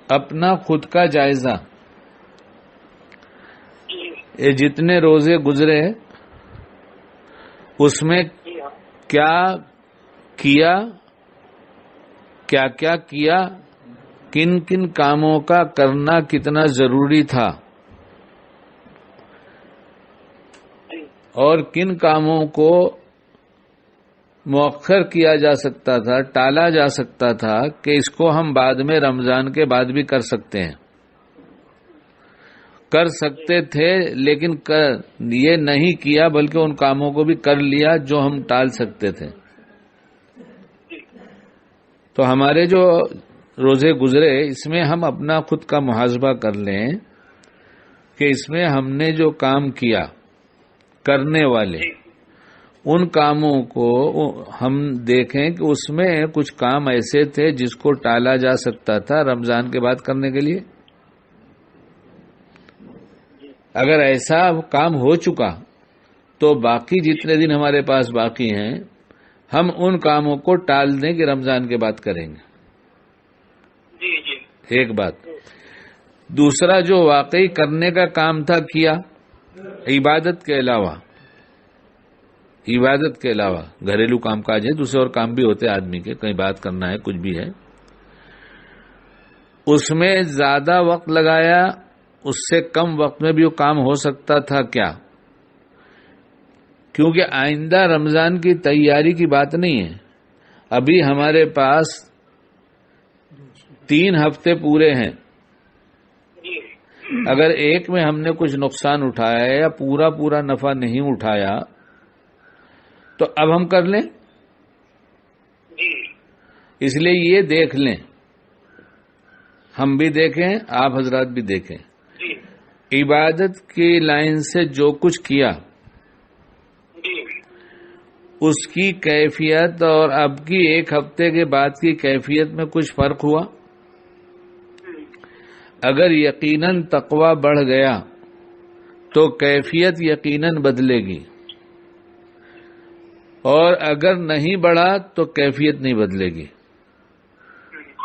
اپنا خود کا جائزہ، یہ جتنے روزے گزرے اس میں کیا کیا، کیا کیا کیا، کن کن کاموں کا کرنا کتنا ضروری تھا، اور کن کاموں کو مؤخر کیا جا سکتا تھا، ٹالا جا سکتا تھا کہ اس کو ہم بعد میں رمضان کے بعد بھی کر سکتے ہیں، کر سکتے تھے لیکن یہ نہیں کیا، بلکہ ان کاموں کو بھی کر لیا جو ہم ٹال سکتے تھے۔ تو ہمارے جو روزے گزرے اس میں ہم اپنا خود کا محاسبہ کر لیں کہ اس میں ہم نے جو کام کیا کرنے والے، ان کاموں کو ہم دیکھیں کہ اس میں کچھ کام ایسے تھے جس کو ٹالا جا سکتا تھا رمضان کے بعد کرنے کے لیے۔ اگر ایسا کام ہو چکا تو باقی جتنے دن ہمارے پاس باقی ہیں ہم ان کاموں کو ٹال دیں کہ رمضان کے بعد کریں گے۔ ایک بات۔ دوسرا جو واقعی کرنے کا کام تھا کیا، عبادت کے علاوہ، عبادت کے علاوہ گھریلو کام کاج ہے، دوسرے اور کام بھی ہوتے آدمی کے، کہیں بات کرنا ہے، کچھ بھی ہے، اس میں زیادہ وقت لگایا، اس سے کم وقت میں بھی وہ کام ہو سکتا تھا کیا؟ کیونکہ آئندہ رمضان کی تیاری کی بات نہیں ہے، ابھی ہمارے پاس 3 ہفتے پورے ہیں، اگر ایک میں ہم نے کچھ نقصان اٹھایا یا پورا نفع نہیں اٹھایا تو اب ہم کر لیں۔ اس لیے یہ دیکھ لیں، ہم بھی دیکھیں، آپ حضرات بھی دیکھیں، عبادت کی لائن سے جو کچھ کیا اس کی کیفیت اور اب کی 1 ہفتے کے بعد کی کیفیت میں کچھ فرق ہوا؟ اگر یقیناً تقوی بڑھ گیا تو کیفیت یقیناً بدلے گی، اور اگر نہیں بڑھا تو کیفیت نہیں بدلے گی،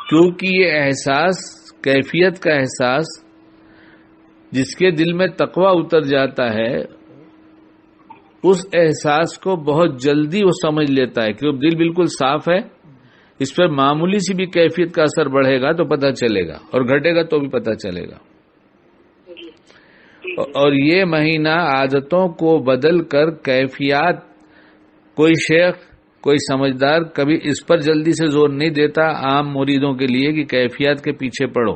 کیونکہ یہ احساس، کیفیت کا احساس، جس کے دل میں تقوی اتر جاتا ہے اس احساس کو بہت جلدی وہ سمجھ لیتا ہے کہ وہ دل بالکل صاف ہے، اس پر معمولی سی بھی کیفیت کا اثر بڑھے گا تو پتہ چلے گا، اور گھٹے گا تو بھی پتہ چلے گا۔ اور یہ مہینہ عادتوں کو بدل کر کیفیات، کوئی شیخ، کوئی سمجھدار کبھی اس پر جلدی سے زور نہیں دیتا عام مریدوں کے لیے کہ کیفیات کے پیچھے پڑو،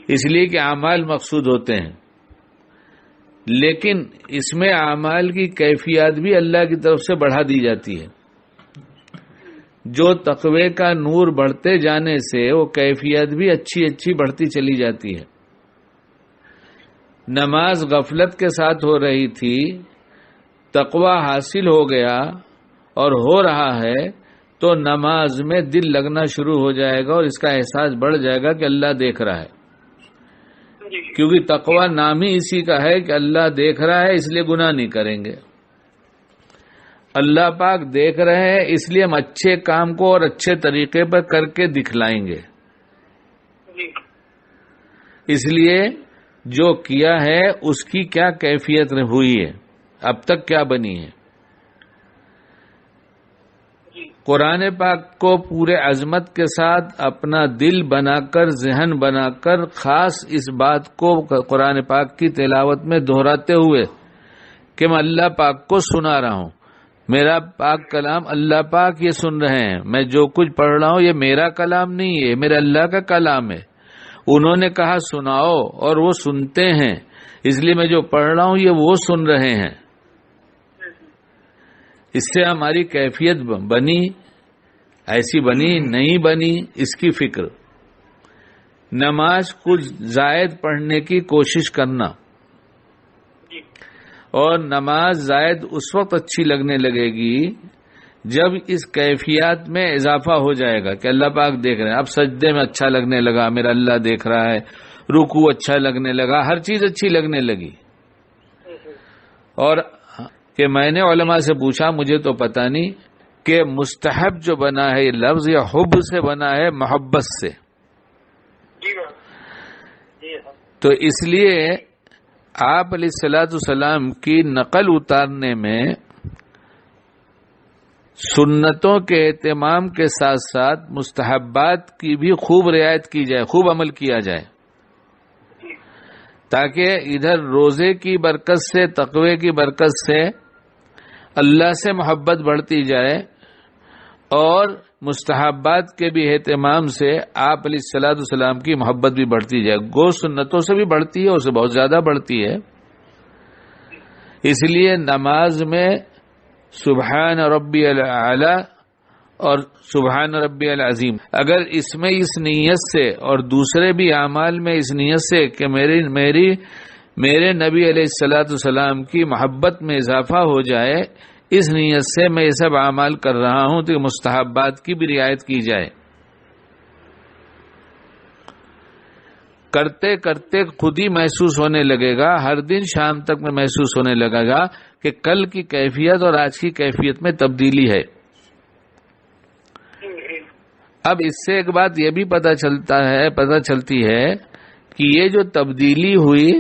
اس لیے کہ اعمال مقصود ہوتے ہیں، لیکن اس میں اعمال کی کیفیات بھی اللہ کی طرف سے بڑھا دی جاتی ہے۔ جو تقوی کا نور بڑھتے جانے سے وہ کیفیت بھی اچھی بڑھتی چلی جاتی ہے۔ نماز غفلت کے ساتھ ہو رہی تھی، تقوی حاصل ہو گیا اور ہو رہا ہے تو نماز میں دل لگنا شروع ہو جائے گا اور اس کا احساس بڑھ جائے گا کہ اللہ دیکھ رہا ہے، کیونکہ تقوی نام ہی اسی کا ہے کہ اللہ دیکھ رہا ہے، اس لیے گناہ نہیں کریں گے۔ اللہ پاک دیکھ رہے ہیں اس لیے ہم اچھے کام کو اور اچھے طریقے پر کر کے دکھلائیں گے۔ اس لیے جو کیا ہے اس کی کیا کیفیت ہوئی ہے، اب تک کیا بنی ہے۔ قرآن پاک کو پورے عظمت کے ساتھ اپنا دل بنا کر، ذہن بنا کر، خاص اس بات کو قرآن پاک کی تلاوت میں دہراتے ہوئے کہ میں اللہ پاک کو سنا رہا ہوں، میرا پاک کلام اللہ پاک یہ سن رہے ہیں، میں جو کچھ پڑھ رہا ہوں یہ میرا کلام نہیں ہے، میرے اللہ کا کلام ہے، انہوں نے کہا سناؤ اور وہ سنتے ہیں، اس لیے میں جو پڑھ رہا ہوں یہ وہ سن رہے ہیں۔ اس سے ہماری کیفیت بنی، ایسی بنی نہیں بنی، اس کی فکر۔ نماز کچھ زائد پڑھنے کی کوشش کرنا، اور نماز زائد اس وقت اچھی لگنے لگے گی جب اس کیفیات میں اضافہ ہو جائے گا کہ اللہ پاک دیکھ رہے ہیں۔ اب سجدے میں اچھا لگنے لگا، میرا اللہ دیکھ رہا ہے، رکوع اچھا لگنے لگا، ہر چیز اچھی لگنے لگی۔ اور کہ میں نے علماء سے پوچھا، مجھے تو پتہ نہیں کہ مستحب جو بنا ہے یہ لفظ یا حب سے بنا ہے محبت سے، تو اس لیے آپ علیہ الصلوۃ والسلام کی نقل اتارنے میں سنتوں کے اہتمام کے ساتھ ساتھ مستحبات کی بھی خوب رعایت کی جائے، خوب عمل کیا جائے، تاکہ ادھر روزے کی برکت سے، تقوی کی برکت سے اللہ سے محبت بڑھتی جائے اور مستحبات کے بھی اہتمام سے آپ علیہ الصلوۃ والسلام کی محبت بھی بڑھتی جائے۔ گو سنتوں سے بھی بڑھتی ہے، اس سے بہت زیادہ بڑھتی ہے۔ اس لیے نماز میں سبحان ربی الاعلی اور سبحان ربی العظیم، اگر اس میں اس نیت سے اور دوسرے بھی اعمال میں اس نیت سے کہ میرے نبی علیہ الصلوۃ والسلام کی محبت میں اضافہ ہو جائے، اس نیت سے میں یہ سب اعمال کر رہا ہوں تو مستحبات کی بھی رعایت کی جائے۔ کرتے کرتے خود ہی محسوس ہونے لگے گا، ہر دن شام تک میں محسوس ہونے لگے گا کہ کل کی کیفیت اور آج کی کیفیت میں تبدیلی ہے۔ اب اس سے ایک بات یہ بھی پتہ چلتی ہے کہ یہ جو تبدیلی ہوئی،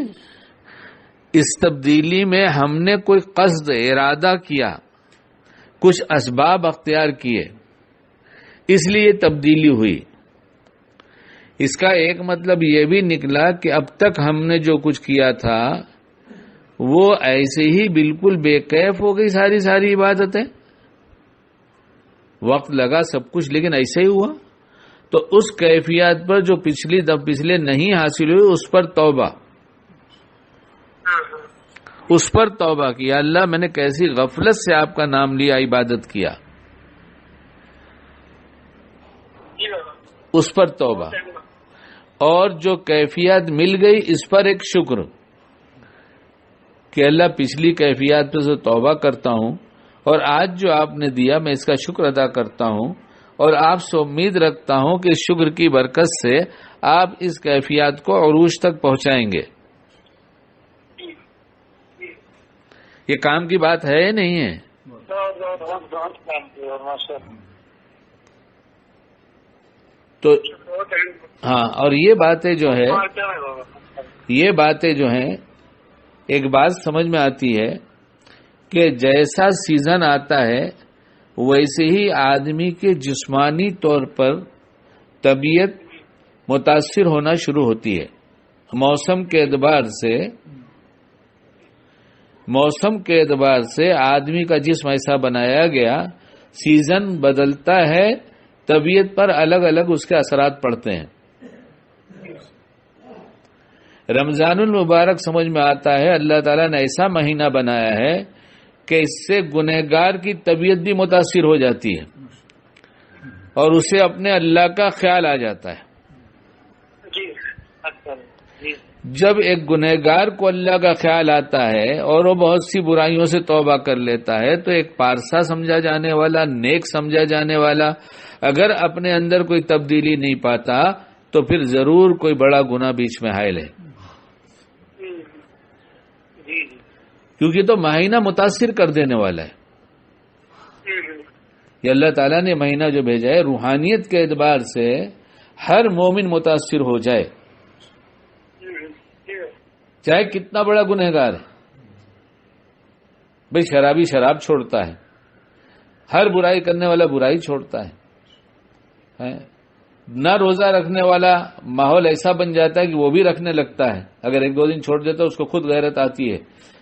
اس تبدیلی میں ہم نے کوئی قصد، ارادہ کیا، کچھ اسباب اختیار کیے، اس لیے تبدیلی ہوئی۔ اس کا ایک مطلب یہ بھی نکلا کہ اب تک ہم نے جو کچھ کیا تھا وہ ایسے ہی بالکل بے کیف ہو گئی، ساری عبادتیں، وقت لگا سب کچھ لیکن ایسے ہی ہوا۔ تو اس کیفیت پر جو پچھلے نہیں حاصل ہوئی، اس پر توبہ، اس پر توبہ کیا، اللہ میں نے کیسی غفلت سے آپ کا نام لیا، عبادت کیا، اس پر توبہ، اور جو کیفیت مل گئی اس پر ایک شکر کہ اللہ پچھلی کیفیت پہ سے توبہ کرتا ہوں اور آج جو آپ نے دیا میں اس کا شکر ادا کرتا ہوں، اور آپ سے امید رکھتا ہوں کہ اس شکر کی برکت سے آپ اس کیفیت کو عروج تک پہنچائیں گے۔ یہ کام کی بات ہے یا نہیں ہے؟ تو ہاں، اور یہ باتیں جو ہیں ایک بات سمجھ میں آتی ہے کہ جیسا سیزن آتا ہے ویسے ہی آدمی کے جسمانی طور پر طبیعت متاثر ہونا شروع ہوتی ہے۔ موسم کے اعتبار سے آدمی کا جسم ایسا بنایا گیا، سیزن بدلتا ہے، طبیعت پر الگ الگ اس کے اثرات پڑتے ہیں۔ رمضان المبارک سمجھ میں آتا ہے اللہ تعالیٰ نے ایسا مہینہ بنایا ہے کہ اس سے گنہگار کی طبیعت بھی متاثر ہو جاتی ہے اور اسے اپنے اللہ کا خیال آ جاتا ہے۔ جب ایک گنہگار کو اللہ کا خیال آتا ہے اور وہ بہت سی برائیوں سے توبہ کر لیتا ہے تو ایک پارسا سمجھا جانے والا، نیک سمجھا جانے والا اگر اپنے اندر کوئی تبدیلی نہیں پاتا تو پھر ضرور کوئی بڑا گناہ بیچ میں حائل ہے، کیونکہ تو مہینہ متاثر کر دینے والا ہے۔ یہ اللہ تعالیٰ نے مہینہ جو بھیجا ہے روحانیت کے اعتبار سے ہر مومن متاثر ہو جائے، چاہے کتنا بڑا گنہگار ہے۔ بھئی شرابی شراب چھوڑتا ہے، ہر برائی کرنے والا برائی چھوڑتا ہے، نہ روزہ رکھنے والا ماحول ایسا بن جاتا ہے کہ وہ بھی رکھنے لگتا ہے، اگر ایک دو دن چھوڑ دیتا ہے اس کو خود غیرت آتی ہے۔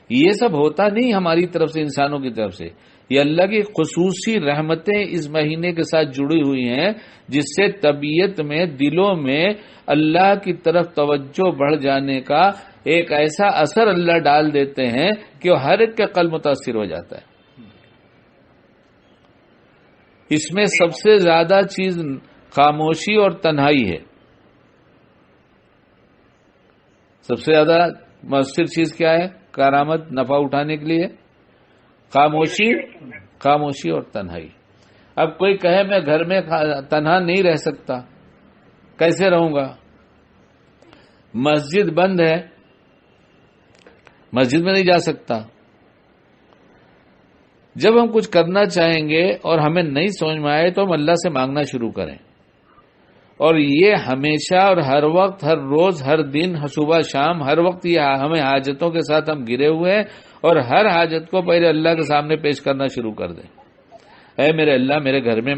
یہ سب ہوتا نہیں ہماری طرف سے، انسانوں کی طرف سے، یہ اللہ کی خصوصی رحمتیں اس مہینے کے ساتھ جڑی ہوئی ہیں جس سے طبیعت میں، دلوں میں اللہ کی طرف توجہ بڑھ جانے کا ایک ایسا اثر اللہ ڈال دیتے ہیں کہ وہ ہر ایک کا قلب متاثر ہو جاتا ہے۔ اس میں سب سے زیادہ چیز خاموشی اور تنہائی ہے۔ سب سے زیادہ مؤثر چیز کیا ہے کارآمد نفع اٹھانے کے لیے؟ خاموشی اور تنہائی۔ اب کوئی کہے میں گھر میں تنہا نہیں رہ سکتا، کیسے رہوں گا؟ مسجد بند ہے، مسجد میں نہیں جا سکتا۔ جب ہم کچھ کرنا چاہیں گے اور ہمیں نہیں سمجھ میں آئے تو ہم اللہ سے مانگنا شروع کریں اور یہ ہمیشہ اور ہر وقت، ہر روز، ہر دن، صبح شام، ہر وقت یہ ہمیں حاجتوں کے ساتھ ہم گرے ہوئے ہیں، اور ہر حاجت کو پہلے اللہ کے سامنے پیش کرنا شروع کر دیں. اے میرے اللہ، میرے گھر میں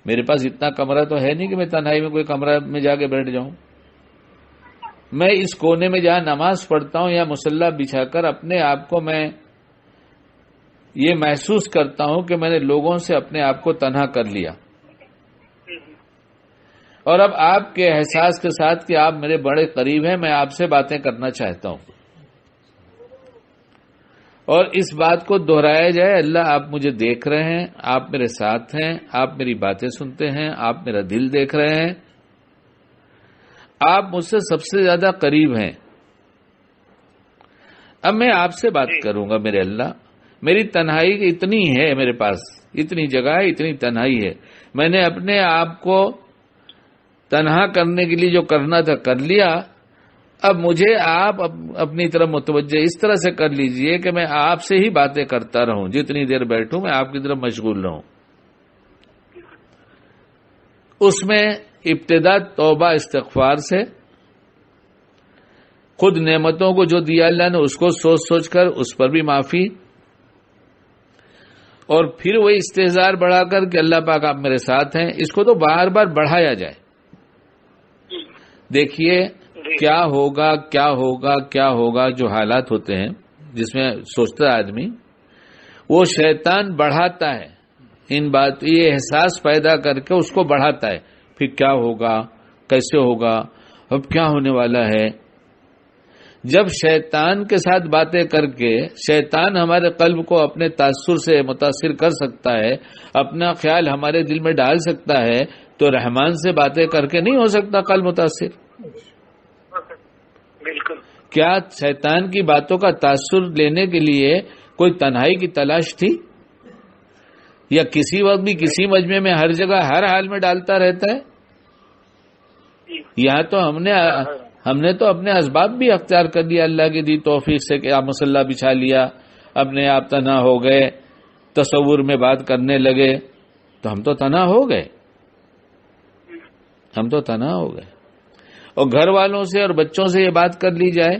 میرے پاس اتنا کمرہ تو ہے نہیں کہ میں تنہائی میں کوئی کمرہ میں جا کے بیٹھ جاؤں. میں اس کونے میں جہاں نماز پڑھتا ہوں یا مصلی بچھا کر اپنے آپ کو میں یہ محسوس کرتا ہوں کہ میں نے لوگوں سے اپنے آپ کو تنہا کر لیا، اور اب آپ کے احساس کے ساتھ کہ آپ میرے بڑے قریب ہیں، میں آپ سے باتیں کرنا چاہتا ہوں. اور اس بات کو دہرایا جائے، اللہ آپ مجھے دیکھ رہے ہیں، آپ میرے ساتھ ہیں، آپ میری باتیں سنتے ہیں، آپ میرا دل دیکھ رہے ہیں، آپ مجھ سے سب سے زیادہ قریب ہیں. اب میں آپ سے بات کروں گا میرے اللہ. میری تنہائی اتنی ہے، میرے پاس اتنی جگہ ہے، اتنی تنہائی ہے، میں نے اپنے آپ کو تنہا کرنے کے لیے جو کرنا تھا کر لیا. اب مجھے آپ اپنی طرف متوجہ اس طرح سے کر لیجئے کہ میں آپ سے ہی باتیں کرتا رہوں، جتنی دیر بیٹھوں میں آپ کی طرف مشغول رہوں. اس میں ابتدا توبہ استغفار سے، خود نعمتوں کو جو دیا اللہ نے اس کو سوچ سوچ کر اس پر بھی معافی، اور پھر وہی استحضار بڑھا کر کہ اللہ پاک آپ میرے ساتھ ہیں. اس کو تو بار بار بڑھایا جائے. دیکھیے کیا ہوگا کیا ہوگا کیا ہوگا، جو حالات ہوتے ہیں جس میں سوچتا ہے آدمی، وہ شیطان بڑھاتا ہے ان بات، یہ احساس پیدا کر کے اس کو بڑھاتا ہے. پھر کیا ہوگا، کیسے ہوگا، اب کیا ہونے والا ہے. جب شیطان کے ساتھ باتیں کر کے شیطان ہمارے قلب کو اپنے تاثر سے متاثر کر سکتا ہے، اپنا خیال ہمارے دل میں ڈال سکتا ہے، تو رحمان سے باتیں کر کے نہیں ہو سکتا قلب متاثر. بالکل. کیا شیطان کی باتوں کا تاثر لینے کے لیے کوئی تنہائی کی تلاش تھی، یا کسی وقت بھی کسی مجمع میں ہر جگہ ہر حال میں ڈالتا رہتا ہے؟ یہاں تو ہم نے تو اپنے اسباب بھی اختیار کر لیا اللہ کی دی توفیق سے، کہ آپ مصلی بچھا لیا، اپنے آپ تنہا ہو گئے، تصور میں بات کرنے لگے، تو ہم تو تنہا ہو گئے، ہم تو تنہا ہو گئے. اور گھر والوں سے اور بچوں سے یہ بات کر لی جائے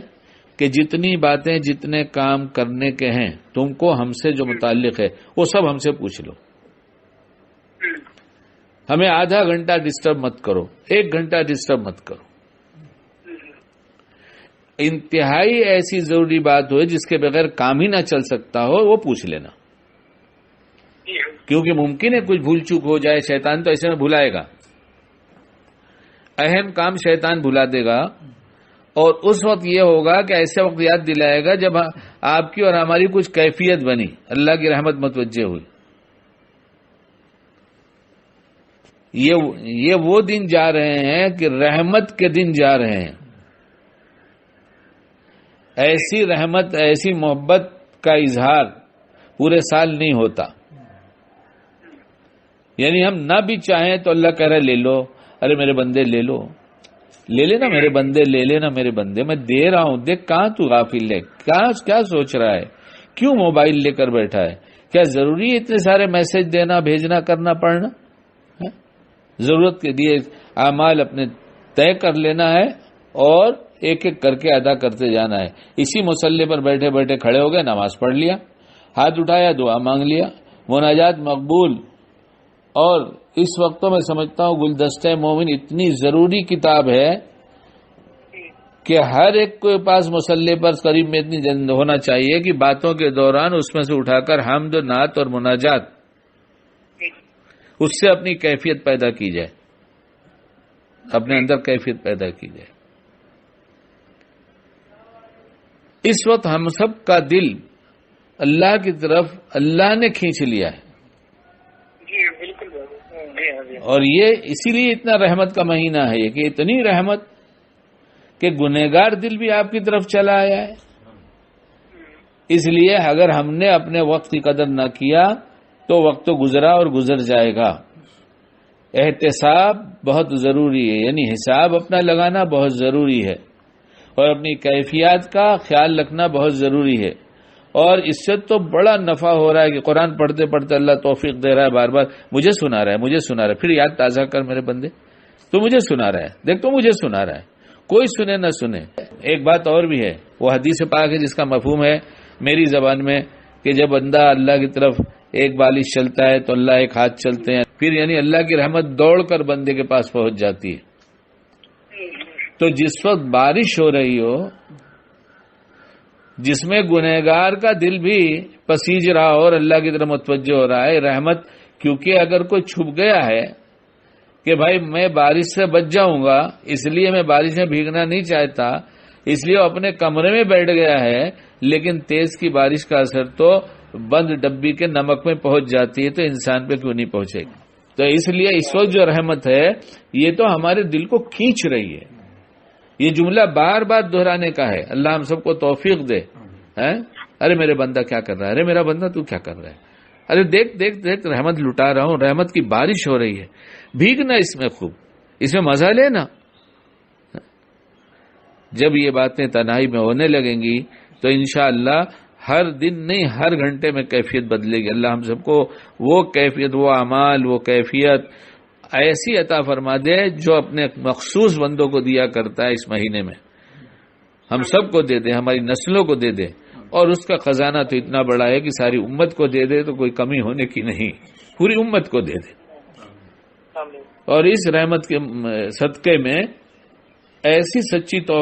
کہ جتنی باتیں جتنے کام کرنے کے ہیں تم کو ہم سے جو متعلق ہے وہ سب ہم سے پوچھ لو، ہمیں آدھا گھنٹہ ڈسٹرب مت کرو، 1 گھنٹہ ڈسٹرب مت کرو. انتہائی ایسی ضروری بات ہو جس کے بغیر کام ہی نہ چل سکتا ہو وہ پوچھ لینا، کیونکہ ممکن ہے کچھ بھول چوک ہو جائے. شیطان تو ایسے میں بھلائے گا، اہم کام شیطان بھلا دے گا، اور اس وقت یہ ہوگا کہ ایسے وقت یاد دلائے گا جب آپ کی اور ہماری کچھ کیفیت بنی، اللہ کی رحمت متوجہ ہوئی. یہ وہ دن جا رہے ہیں کہ رحمت کے دن جا رہے ہیں. ایسی رحمت، ایسی محبت کا اظہار پورے سال نہیں ہوتا. یعنی ہم نہ بھی چاہیں تو اللہ کہہ رہا ہے لے لو، ارے میرے بندے لے لو، لے لینا میرے بندے، لے لینا میرے بندے، میں دے رہا ہوں، دیکھ کہاں تو غافل ہے، کیا سوچ رہا ہے، کیوں موبائل لے کر بیٹھا ہے، کیا ضروری ہے اتنے سارے میسج دینا، بھیجنا، کرنا، پڑھنا؟ ضرورت کے لیے اعمال اپنے طے کر لینا ہے اور ایک ایک کر کے ادا کرتے جانا ہے. اسی مصلی پر بیٹھے بیٹھے کھڑے ہو گئے، نماز پڑھ لیا، ہاتھ اٹھایا، دعا مانگ لیا، مناجات مقبول. اور اس وقت میں سمجھتا ہوں گلدستہ مومن اتنی ضروری کتاب ہے کہ ہر ایک کے پاس مصلی پر قریب میں اتنی جلد ہونا چاہیے کہ باتوں کے دوران اس میں سے اٹھا کر حمد و نعت اور مناجات، اس سے اپنی کیفیت پیدا کی جائے، اپنے اندر کیفیت پیدا کی جائے. اس وقت ہم سب کا دل اللہ کی طرف اللہ نے کھینچ لیا ہے. جی بالکل. اور یہ اسی لیے اتنا رحمت کا مہینہ ہے کہ اتنی رحمت کہ گنہگار دل بھی آپ کی طرف چلا آیا ہے. اس لیے اگر ہم نے اپنے وقت کی قدر نہ کیا تو وقت تو گزرا اور گزر جائے گا. احتساب بہت ضروری ہے، یعنی حساب اپنا لگانا بہت ضروری ہے، اور اپنی کیفیات کا خیال رکھنا بہت ضروری ہے. اور اس سے تو بڑا نفع ہو رہا ہے کہ قرآن پڑھتے پڑھتے اللہ توفیق دے رہا ہے، بار بار مجھے سنا رہا ہے، پھر یاد تازہ کر میرے بندے، تو مجھے سنا رہا ہے، دیکھ تو مجھے سنا رہا ہے، کوئی سنے نہ سنے۔ ایک بات اور بھی ہے، وہ حدیث پاک ہے جس کا مفہوم ہے میری زبان میں کہ جب بندہ اللہ کی طرف ایک بالش چلتا ہے تو اللہ ایک ہاتھ چلتے ہیں، پھر یعنی اللہ کی رحمت دوڑ کر بندے کے پاس پہنچ جاتی ہے۔ تو جس وقت بارش ہو رہی ہو، جس میں گنہگار کا دل بھی پسیج رہا ہو اور اللہ کی طرف متوجہ ہو رہا ہے، رحمت، کیونکہ اگر کوئی چھپ گیا ہے کہ بھائی میں بارش سے بچ جاؤں گا، اس لیے میں بارش میں بھیگنا نہیں چاہتا، اس لیے وہ اپنے کمرے میں بیٹھ گیا ہے، لیکن تیز کی بارش کا اثر تو بند ڈبی کے نمک میں پہنچ جاتی ہے، تو انسان پہ کیوں نہیں پہنچے گی؟ تو اس لیے اس وقت جو رحمت ہے یہ تو ہمارے دل کو کھینچ رہی ہے۔ یہ جملہ بار بار دہرانے کا ہے، اللہ ہم سب کو توفیق دے۔ ارے میرے بندہ کیا کر رہا ہے، ارے میرا بندہ تو کیا کر رہا ہے، ارے دیکھ دیکھ دیکھ رحمت لٹا رہا ہوں، رحمت کی بارش ہو رہی ہے، بھیگنا اس میں، خوب اس میں مزہ لینا۔ جب یہ باتیں تنہائی میں ہونے لگیں گی تو انشاءاللہ ہر دن نہیں، ہر گھنٹے میں کیفیت بدلے گی۔ اللہ ہم سب کو وہ کیفیت، وہ اعمال، وہ کیفیت ایسی عطا فرما دے جو اپنے مخصوص بندوں کو دیا کرتا ہے اس مہینے میں، ہم سب کو دے دے، ہماری نسلوں کو دے دے، اور اس کا خزانہ تو اتنا بڑا ہے کہ ساری امت کو دے دے تو کوئی کمی ہونے کی نہیں، پوری امت کو دے دے۔ اور اس رحمت کے صدقے میں ایسی سچی توبہ